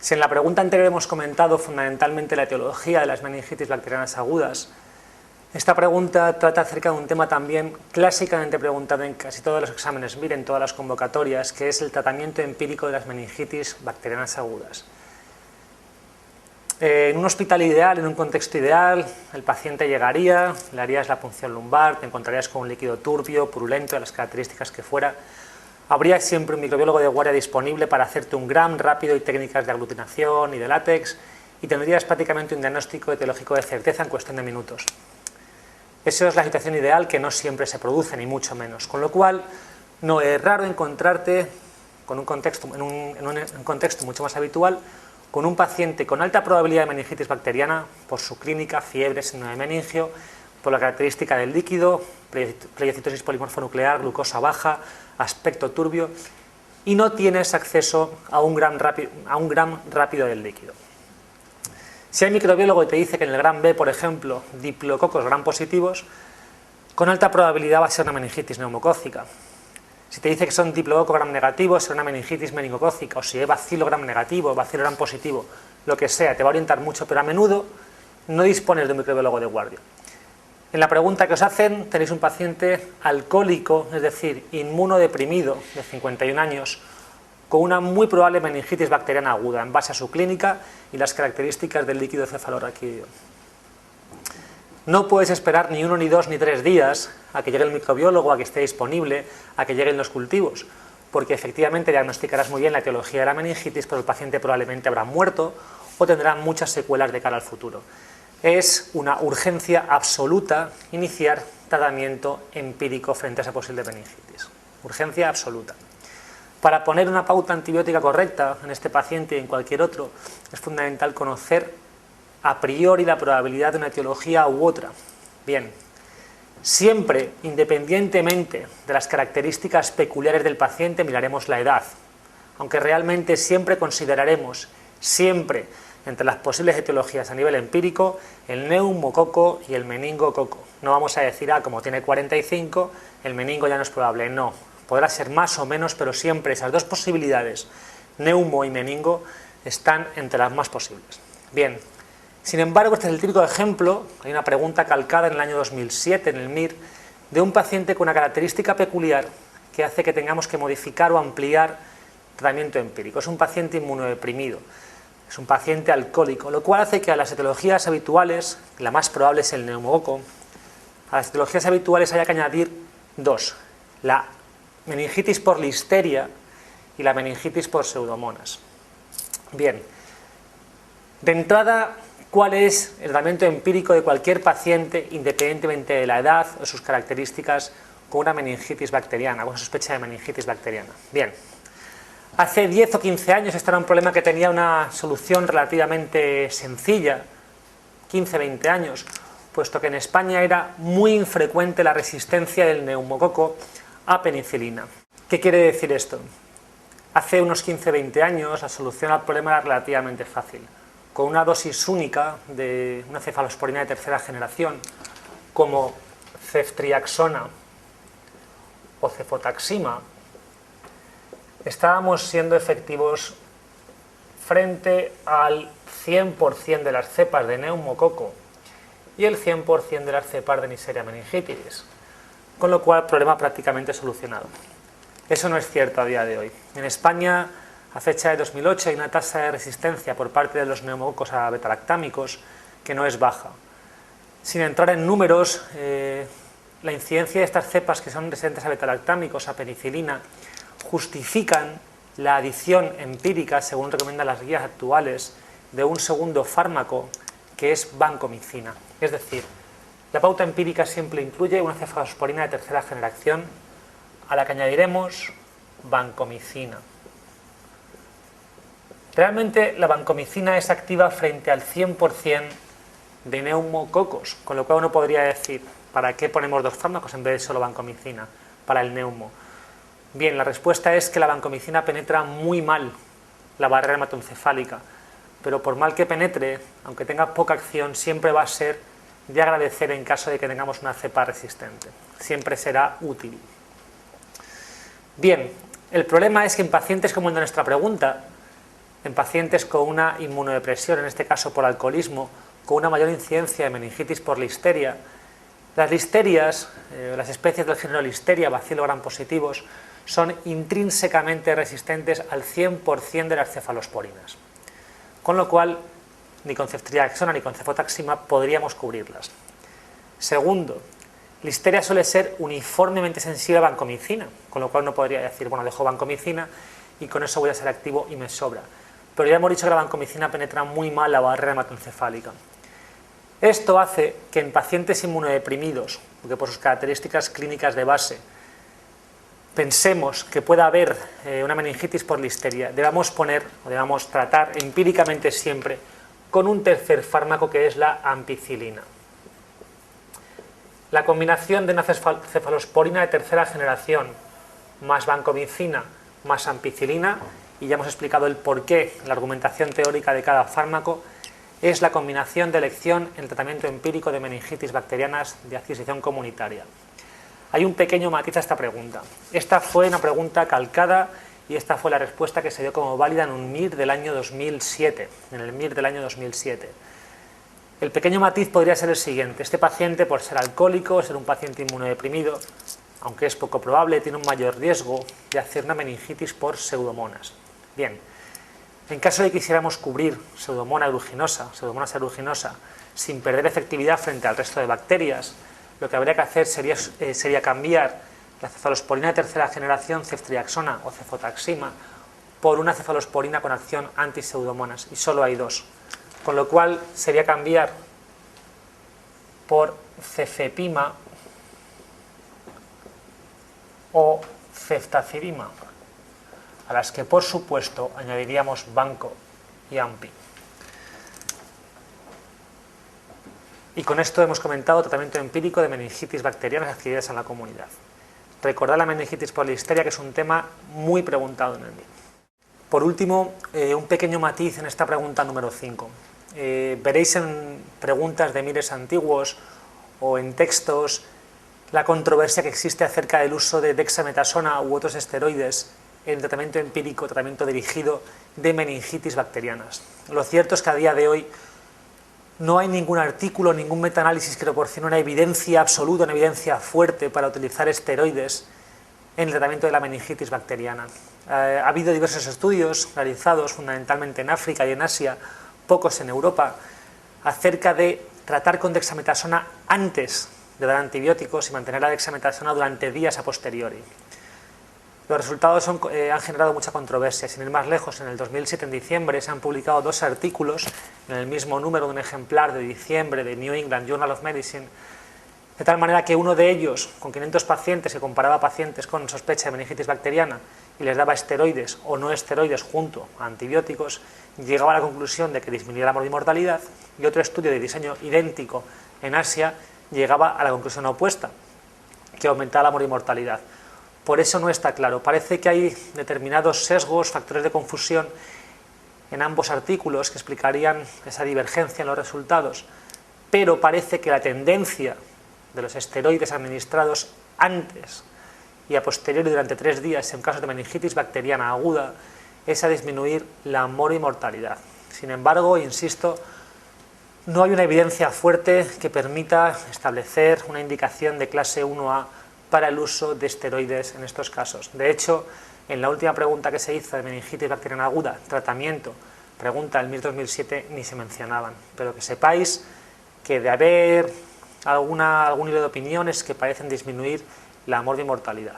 Si en la pregunta anterior hemos comentado fundamentalmente la etiología de las meningitis bacterianas agudas, esta pregunta trata acerca de un tema también clásicamente preguntado en casi todos los exámenes MIR, en todas las convocatorias, que es el tratamiento empírico de las meningitis bacterianas agudas. En un hospital ideal, en un contexto ideal, el paciente llegaría, le harías la punción lumbar, te encontrarías con un líquido turbio, purulento, de las características que fuera. Habría siempre un microbiólogo de guardia disponible para hacerte un gram rápido y técnicas de aglutinación y de látex, y tendrías prácticamente un diagnóstico etiológico de certeza en cuestión de minutos. Esa es la situación ideal, que no siempre se produce, ni mucho menos. Con lo cual, no es raro encontrarte con un contexto, en un contexto mucho más habitual, con un paciente con alta probabilidad de meningitis bacteriana, por su clínica, fiebre, síndrome de meningio, por la característica del líquido, pleiocitosis polimorfonuclear, glucosa baja, aspecto turbio, y no tienes acceso a un gram rápido del líquido. Si hay microbiólogo y te dice que en el gram B, por ejemplo, diplococos gram positivos, con alta probabilidad va a ser una meningitis neumocócica. Si te dice que son diplococo gram negativos, será una meningitis meningocócica, o si es bacilo gram negativo, bacilo gram positivo, lo que sea, te va a orientar mucho, pero a menudo no dispones de un microbiólogo de guardia. En la pregunta que os hacen tenéis un paciente alcohólico, es decir, inmunodeprimido, de 51 años, con una muy probable meningitis bacteriana aguda, en base a su clínica y las características del líquido cefalorraquídeo. No puedes esperar ni 1, ni 2, ni 3 días a que llegue el microbiólogo, a que esté disponible, a que lleguen los cultivos, porque efectivamente diagnosticarás muy bien la etiología de la meningitis, pero el paciente probablemente habrá muerto o tendrá muchas secuelas de cara al futuro. Es una urgencia absoluta iniciar tratamiento empírico frente a esa posible meningitis. Urgencia absoluta. Para poner una pauta antibiótica correcta en este paciente y en cualquier otro, es fundamental conocer a priori la probabilidad de una etiología u otra. Bien, siempre, independientemente de las características peculiares del paciente, miraremos la edad, aunque realmente siempre consideraremos, entre las posibles etiologías a nivel empírico, el neumococo y el meningococo. No vamos a decir, como tiene 45, el meningo ya no es probable. No, podrá ser más o menos, pero siempre esas dos posibilidades, neumo y meningo, están entre las más posibles. Bien, sin embargo, este es el típico ejemplo, hay una pregunta calcada en el año 2007 en el MIR, de un paciente con una característica peculiar que hace que tengamos que modificar o ampliar tratamiento empírico. Es un paciente inmunodeprimido. Es un paciente alcohólico, lo cual hace que a las etiologías habituales, la más probable es el neumococo, a las etiologías habituales haya que añadir dos: la meningitis por listeria y la meningitis por pseudomonas. Bien, de entrada, ¿cuál es el tratamiento empírico de cualquier paciente, independientemente de la edad o sus características, con una meningitis bacteriana, con sospecha de meningitis bacteriana? Bien. Hace 10 o 15 años este era un problema que tenía una solución relativamente sencilla, 15-20 años, puesto que en España era muy infrecuente la resistencia del neumococo a penicilina. ¿Qué quiere decir esto? Hace unos 15-20 años la solución al problema era relativamente fácil. Con una dosis única de una cefalosporina de tercera generación, como ceftriaxona o cefotaxima, estábamos siendo efectivos frente al 100% de las cepas de neumococo y el 100% de las cepas de Neisseria meningitidis, con lo cual problema prácticamente solucionado. Eso no es cierto a día de hoy. En España, a fecha de 2008, hay una tasa de resistencia por parte de los neumococos a betalactámicos que no es baja. Sin entrar en números, la incidencia de estas cepas que son resistentes a betalactámicos, a penicilina, justifican la adición empírica, según recomiendan las guías actuales, de un segundo fármaco que es vancomicina. Es decir, la pauta empírica siempre incluye una cefalosporina de tercera generación a la que añadiremos vancomicina. Realmente la vancomicina es activa frente al 100% de neumococos, con lo cual uno podría decir, ¿para qué ponemos dos fármacos en vez de solo vancomicina para el neumo? Bien, la respuesta es que la vancomicina penetra muy mal la barrera hematoencefálica, pero por mal que penetre, aunque tenga poca acción, siempre va a ser de agradecer en caso de que tengamos una cepa resistente. Siempre será útil. Bien, el problema es que en pacientes como el de nuestra pregunta, en pacientes con una inmunodepresión, en este caso por alcoholismo, con una mayor incidencia de meningitis por listeria, las listerias, las especies del género Listeria, bacilo gram positivos, son intrínsecamente resistentes al 100% de las cefalosporinas. Con lo cual, ni con ceftriaxona ni con cefotaxima podríamos cubrirlas. Segundo, Listeria suele ser uniformemente sensible a vancomicina, con lo cual no podría decir, bueno, dejo vancomicina y con eso voy a ser activo y me sobra. Pero ya hemos dicho que la vancomicina penetra muy mal la barrera hematoencefálica. Esto hace que en pacientes inmunodeprimidos, porque por sus características clínicas de base, pensemos que pueda haber una meningitis por listeria, debamos tratar empíricamente siempre con un tercer fármaco que es la ampicilina. La combinación de una cefalosporina de tercera generación más vancomicina más ampicilina, y ya hemos explicado el porqué, la argumentación teórica de cada fármaco, es la combinación de elección en el tratamiento empírico de meningitis bacterianas de adquisición comunitaria. Hay un pequeño matiz a esta pregunta. Esta fue una pregunta calcada y esta fue la respuesta que se dio como válida en un MIR del año 2007, en el MIR del año 2007. El pequeño matiz podría ser el siguiente: este paciente, por ser alcohólico, ser un paciente inmunodeprimido, aunque es poco probable, tiene un mayor riesgo de hacer una meningitis por pseudomonas. Bien, en caso de que quisiéramos cubrir Pseudomonas aeruginosa, sin perder efectividad frente al resto de bacterias, lo que habría que hacer sería cambiar la cefalosporina de tercera generación, ceftriaxona o cefotaxima, por una cefalosporina con acción anti-pseudomonas, y solo hay dos. Con lo cual sería cambiar por cefepima o ceftazidima, a las que por supuesto añadiríamos vanco y ampi. Y con esto hemos comentado tratamiento empírico de meningitis bacterianas adquiridas en la comunidad. Recordad la meningitis por listeria, que es un tema muy preguntado en el MIR. Por último, un pequeño matiz en esta pregunta número 5. Veréis en preguntas de MIRes antiguos o en textos la controversia que existe acerca del uso de dexametasona u otros esteroides en tratamiento empírico, tratamiento dirigido de meningitis bacterianas. Lo cierto es que a día de hoy no hay ningún artículo, ningún metaanálisis que proporcione una evidencia absoluta, una evidencia fuerte para utilizar esteroides en el tratamiento de la meningitis bacteriana. Ha habido diversos estudios realizados fundamentalmente en África y en Asia, pocos en Europa, acerca de tratar con dexametasona antes de dar antibióticos y mantener la dexametasona durante días a posteriori. Los resultados han generado mucha controversia. Sin ir más lejos, en el 2007, en diciembre, se han publicado 2 artículos en el mismo número de un ejemplar de diciembre de New England Journal of Medicine, de tal manera que uno de ellos, con 500 pacientes, que comparaba a pacientes con sospecha de meningitis bacteriana y les daba esteroides o no esteroides junto a antibióticos, llegaba a la conclusión de que disminuía la morbimortalidad, y otro estudio de diseño idéntico en Asia llegaba a la conclusión opuesta, que aumentaba la morbimortalidad. Por eso no está claro. Parece que hay determinados sesgos, factores de confusión en ambos artículos que explicarían esa divergencia en los resultados, pero parece que la tendencia de los esteroides administrados antes y a posteriori durante 3 días en casos de meningitis bacteriana aguda es a disminuir la morbimortalidad. Sin embargo, insisto, no hay una evidencia fuerte que permita establecer una indicación de clase 1A para el uso de esteroides en estos casos. De hecho, en la última pregunta que se hizo de meningitis bacteriana aguda, tratamiento, pregunta del MIR 2007, ni se mencionaban. Pero que sepáis que de haber algún hilo de opiniones que parecen disminuir la morbimortalidad.